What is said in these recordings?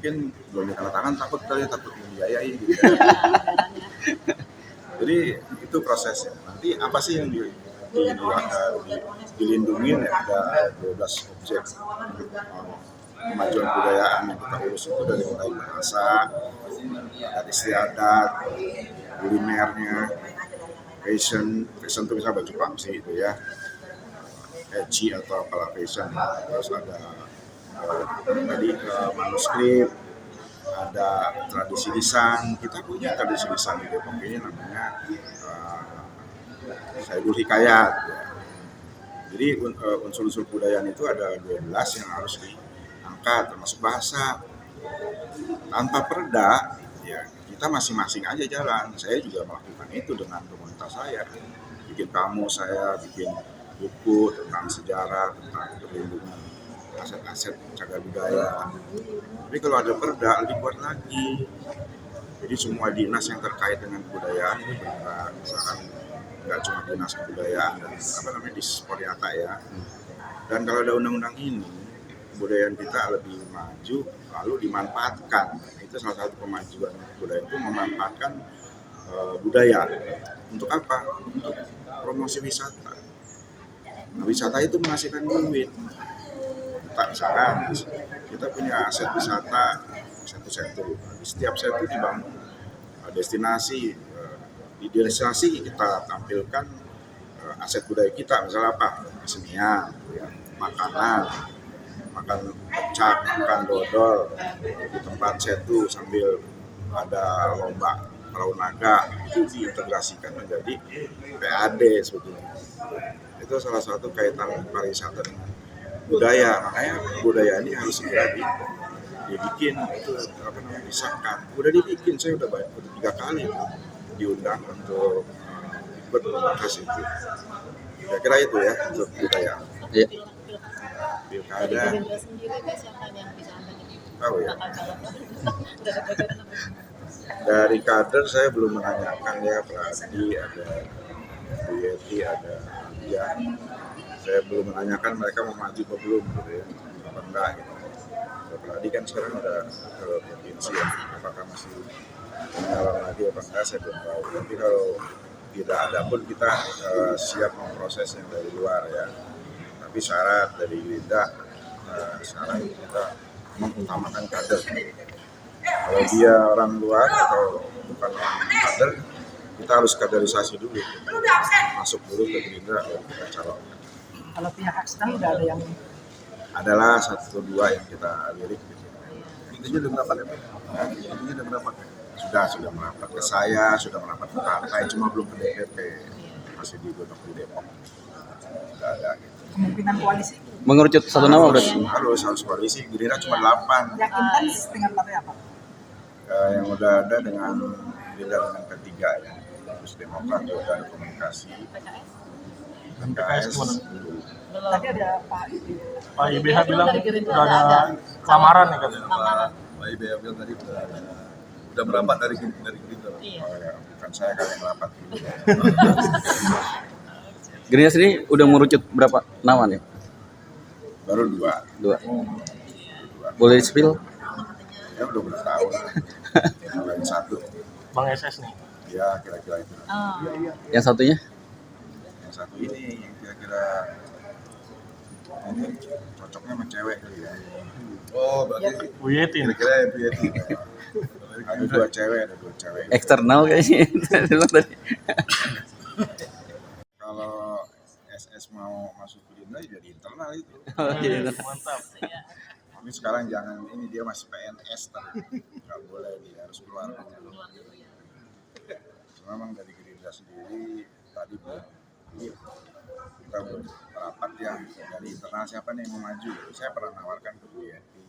mungkin belum ditandatangan takut membiayai gitu. Jadi itu prosesnya. Nanti apa sih yang dilindungi? Ada 12 objek kemajuan kebudayaan yang kita urus itu dari mulai bahasa, adat istiadat, kulinernya, fashion itu bisa baju pangsi itu ya, eci atau apalah fashion. Terus ada tadi manuskrip, ada tradisi lisan. Kita punya tradisi lisan di Depok ini namanya Saidul Hikayat. Ya. Jadi unsur-unsur kebudayaan itu ada 12 yang harus diangkat, termasuk bahasa. Tanpa perda, ya kita masing-masing aja jalan. Saya juga melakukan itu dengan komunitas saya. Bikin kamus saya, bikin buku tentang sejarah, tentang perlindungan aset-aset cagar budaya. Tapi kalau ada perda lebih kuat lagi. Jadi semua dinas yang terkait dengan kebudayaan itu bergerak. Misalkan nggak cuma dinas kebudayaan dan Disporiata ya. Dan kalau ada undang-undang ini, kebudayaan kita lebih maju lalu dimanfaatkan. Itu salah satu kemajuan kebudayaan itu memanfaatkan budaya. Untuk apa? Untuk promosi wisata. Nah, wisata itu menghasilkan duit. Misalkan kita punya aset wisata satu-satu. Di setiap satu dibangun destinasi. Di destinasi kita tampilkan aset budaya kita, misalnya apa? Kesenian, ya, makanan, makan pecak, makan dodol di tempat setu sambil ada lomba perahu naga, itu diintegrasikan menjadi PAD sebetulnya. Itu salah satu kaitan pariwisata dengan budaya. Makanya budaya ini harus segera dibikin, itu disahkan. Udah dibikin, saya udah 3 kali diundang untuk ikut membahas itu. Kira-kira itu ya untuk budaya. Iya. Pilkada. Tahu ya. Dari kader saya belum menanyakan ya, Pradi ada, Bu Yeti ada, ya. Saya belum menanyakan mereka mau maju atau belum gitu ya, apa enggak gitu. Pradi kan sekarang udah ke provinsi ya, apakah masih menyalon lagi apa enggak saya belum tahu. Tapi kalau tidak ada pun kita siap memproses yang dari luar ya. Tapi syarat dari Gerindra sekarang kita mengutamakan kader. Kalau dia orang luar atau bukan orang kader, kita harus kaderisasi dulu. Masuk dulu ke Gerindra dan kita calonkan. Kalau pihak eksternal udah ada yang adalah 1-2 yang kita lirik. Intinya udah merapat ya Pak? Intinya udah merapat ya? Sudah merapat ke saya, sudah merapat ke partai, cuma belum ke DPP, masih digodok di Depok. Sudah ada gitu. Kemungkinan koalisi Mengerucut satu nama berarti. Harus koalisi, Gerindra cuma 8. yakinkan dengan partai apa? Yang udah ada dengan Gerindra dengan P3 ya, terus Demokrat juga ada komunikasi. PKS gimana? Tadi ada Pak IBH bilang udah ada lamaran ya katanya. Pak IBH bilang tadi udah merapat dari Gerindra. Oh, ya, bukan saya kali yang merapat. Gerindra sendiri udah mengerucut berapa nama nih? Baru 2. Boleh di-spill? Ya udah bertahun. Lain 1. Bang SS nih. Ya kira-kira itu. Yang satunya? Yang satu ini yang kira-kira ini cocoknya sama cewek kali ya. Oh, berarti Bu Yeti nih. kira-kira ya Bu Yeti. Ada 2 cewek. Eksternal kayaknya. Tadi. Kalau SS mau masuk Gerindra jadi internal itu. Mantap. Tapi sekarang jangan, ini dia masih PNS nggak boleh, dia harus keluar dulu. Cuma memang dari Gerindra sendiri tadi kita belum rapat ya dari internal siapa nih yang mau maju. Saya pernah nawarkan ke Bu Yeti,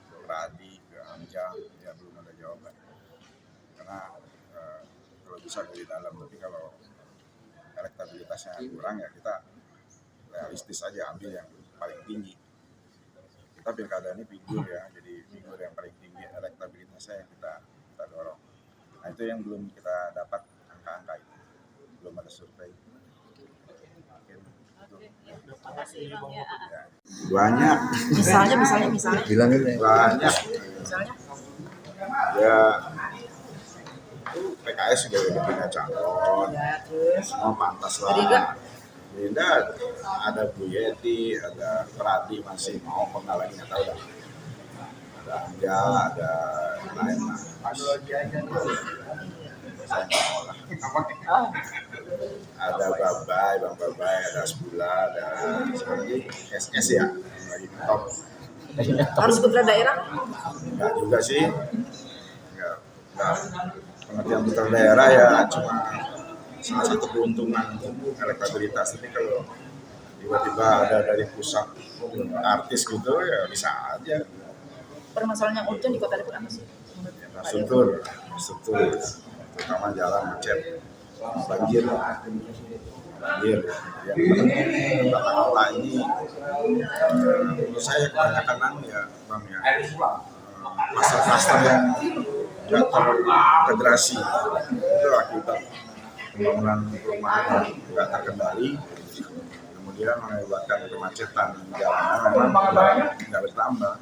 ke Pradi, ke Amjang, ya belum ada jawaban. Karena kalau bisa dari dalam, tapi kalau elektabilitasnya kurang ya kita realistis aja ambil yang paling tinggi. Kita pilkada ini figur ya, jadi figur yang paling tinggi elektabilitasnya yang kita dorong. Nah itu yang belum kita dapat angka-angka itu, belum ada survei. Mungkin itu. Ya. Banyak. Misalnya. Bilangin ya. Banyak. Misalnya Ya itu PKS juga udah punya calon, Ya, terus semua pantas lah. Gerindra? Gerindra ada Bu Yeti, ada Pradi masih mau, pernah lagi nggak tahu dah. Ada Anja, ada yang lain lah. Saya nggak mau lah. Ah, Ada Babai, Bang Babai, ada Asbula, ada siapa lagi? SS ya, yang lagi top. harus putra daerah. Enggak juga sih. Enggak. Pengertian putra daerah ya cuma salah satu keuntungan untuk elektabilitas. Tapi kalau tiba-tiba ada dari pusat artis gitu ya bisa aja. Permasalahan yang urgent di Kota Depok apa sih? Infrastruktur, terutama jalan macet, banjir. Banjir. Yang tata kelola ini menurut saya kebanyakan ya Bang ya. Kluster-kluster yang tidak terintegrasi itu akibat pembangunan perumahan yang tidak terkendali, kemudian mengakibatkan kemacetan di jalanan memang tidak bertambah.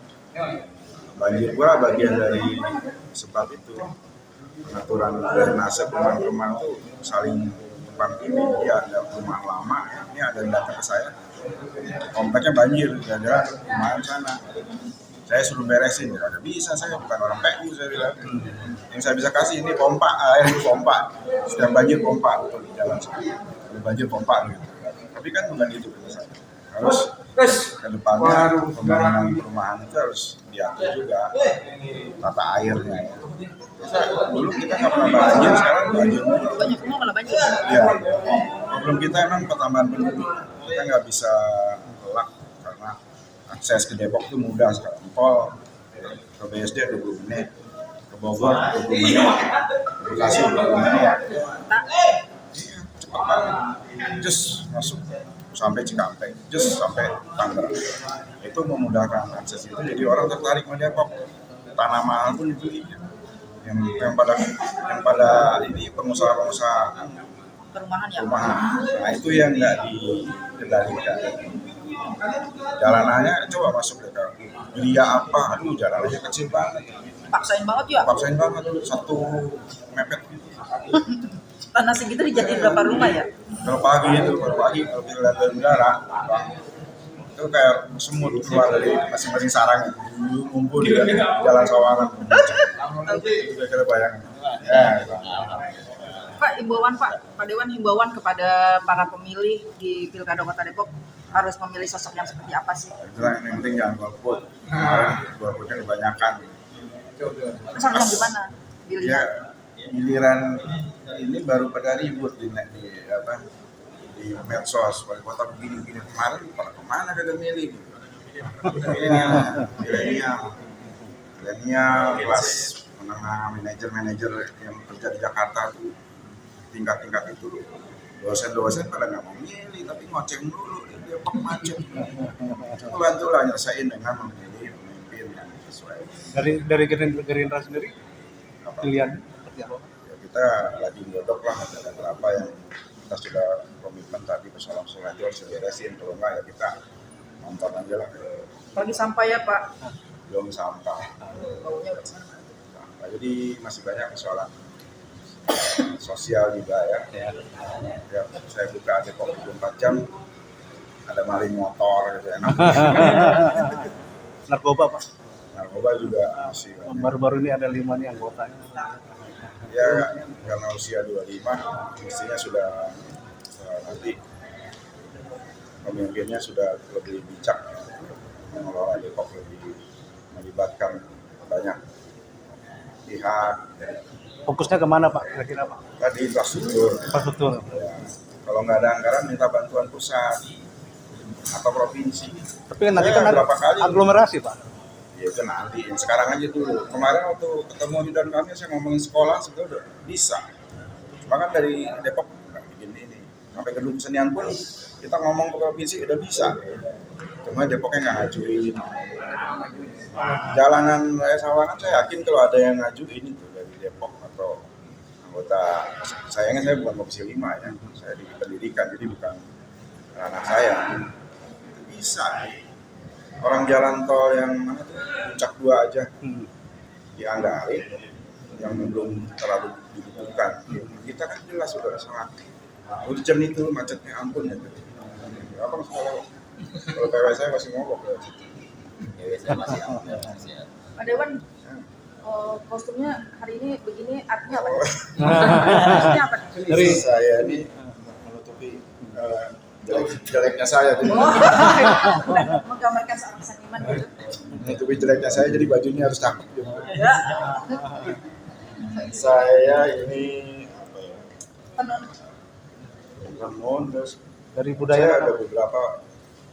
Banjir pula bagian dari sebab itu. Pengaturan drainase perumahan-perumahan itu saling tumpang tindih. Ya ada perumahan lama, ini ada yang datang ke saya, kompleknya banjir gara-gara perumahan sana. Saya suruh beresin, ya nggak bisa, saya bukan orang PU, saya bilang. Yang saya bisa kasih ini pompa, air pompa. Setiap banjir pompa untuk di jalan sana. Kalau banjir pompa gitu. Tapi kan bukan itu harus ke depannya pembangunan perumahan itu harus diatur juga tata airnya. Dulu kita nggak pernah banjir, sekarang banjir mulu. Banyak rumah malah banjir. Iya, problem kita emang pertambahan penduduk. Kita nggak bisa kelak karena akses ke Depok itu mudah sekarang. Tol ke BSD 20 menit, ke Bogor 20 menit, ke Bekasi 20 menit. Iya, cepat banget. Just masuk sampai Cikampek, just sampai Tangerang. Itu memudahkan akses itu, jadi orang tertarik ke Depok. Tanah mahal pun dibeli. Yang pada ini pengusaha-pengusaha Perumahan ya. rumahan. Nah itu yang nggak dikendalikan. Jalanannya coba masuk ke Geria apa, aduh jalanannya kecil banget. Paksain banget ya. Paksain banget, satu mepet. Tanah segitu dijadiin berapa rumah ya? Kalau pagi kalau kita lihat dari udara, itu kayak semut keluar dari masing-masing sarang, ngumpul di jalan Sawangan. Itu kira-kira bayangan. Ya, gitu. Pak, Pak Dewan himbauan kepada para pemilih di Pilkada Kota Depok harus memilih sosok yang seperti apa sih? Yang penting jangan golput. Golputnya kebanyakan. Misal yang gimana? Ya, giliran ini baru pada ribut di medsos, wali kota begini kemarin pada kemana kagak milih? Milenial kelas menengah, manajer yang kerja di Jakarta tuh tingkat itu dosen pada nggak mau milih tapi ngoceng dulu di Depok macet. Bantulah nyelesain dengan memilih pemimpin yang sesuai. Dari Gerindra sendiri pilihan seperti apa? Ya, kita lagi godok lah ada berapa yang kita sudah komitmen tadi persoalan itu harus diberesin, kalau enggak ya kita nonton aja lah. Lagi sampai ya Pak. Belum sampah. Baunya udah sana. Nah, jadi masih banyak persoalan sosial juga ya. Ya saya buka Depok 24 jam ada maling motor gitu ya. Narkoba Pak. Narkoba juga masih banyak. Baru-baru ini ada 5 nih anggotanya. Ya karena usia 25 mestinya sudah nanti pemimpinnya sudah lebih bijak mengelola Depok, lebih melibatkan banyak pihak. Fokusnya kemana Pak? Kira-kira Pak? Tadi infrastruktur. Ya, kalau nggak ada anggaran minta bantuan pusat atau provinsi. Tapi kan nanti kan ada berapa kali aglomerasi Pak. ya itu nanti, sekarang aja dulu. Kemarin waktu ketemu Ridwan Kamil saya ngomongin sekolah sebetulnya udah bisa. Cuma kan dari Depok nggak bikin ini. Sampai gedung kesenian pun kita ngomong ke provinsi udah bisa. Cuma Depoknya nggak ngajuin. Jalanan Raya Sawangan saya yakin kalau ada yang ngajuin itu dari Depok atau anggota. Sayangnya saya bukan Komisi 5 ya. Saya di pendidikan jadi bukan ranah saya. Bisa. Orang jalan tol yang mana tuh Puncak 2 aja dianggarin yang belum terlalu dibutuhkan. Kita kan jelas sudah sangat urgent itu, macetnya ampun ya. Apa kalau PW saya masih mogok ya. Pak Dewan, kostumnya hari ini begini artinya apa? Artinya apa? Dari saya ini menutupi jeleknya saya. Menggambarkan seorang seniman gitu. Menutupi jeleknya saya, jadi bajunya harus cakep gitu. Ya. Saya ini apa ya? Tenun. Terus Dari saya budaya ada beberapa,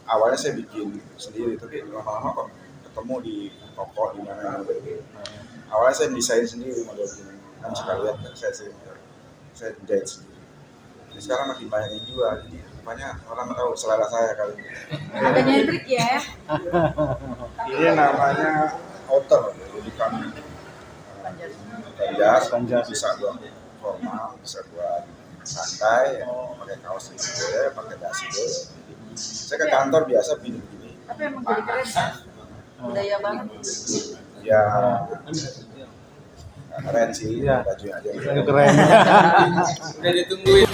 awalnya saya bikin sendiri, tapi lama-lama kok ketemu di toko di mana yang berbeda. Awalnya saya desain sendiri model ini, kan suka lihat kan saya jahit sendiri. Jadi sekarang makin banyak yang jual, jadi rupanya orang tahu selera saya kali ini. Ada nyentrik ya. Ini namanya outer, jadi kan panjas, bisa buat formal, bisa buat santai, pakai kaos gitu ya, pakai dasi dulu. Saya ke kantor biasa begini-begini. Tapi emang jadi keren kan? Budaya banget. Ya, keren sih, Iya. bajunya aja. keren. Udah ditungguin.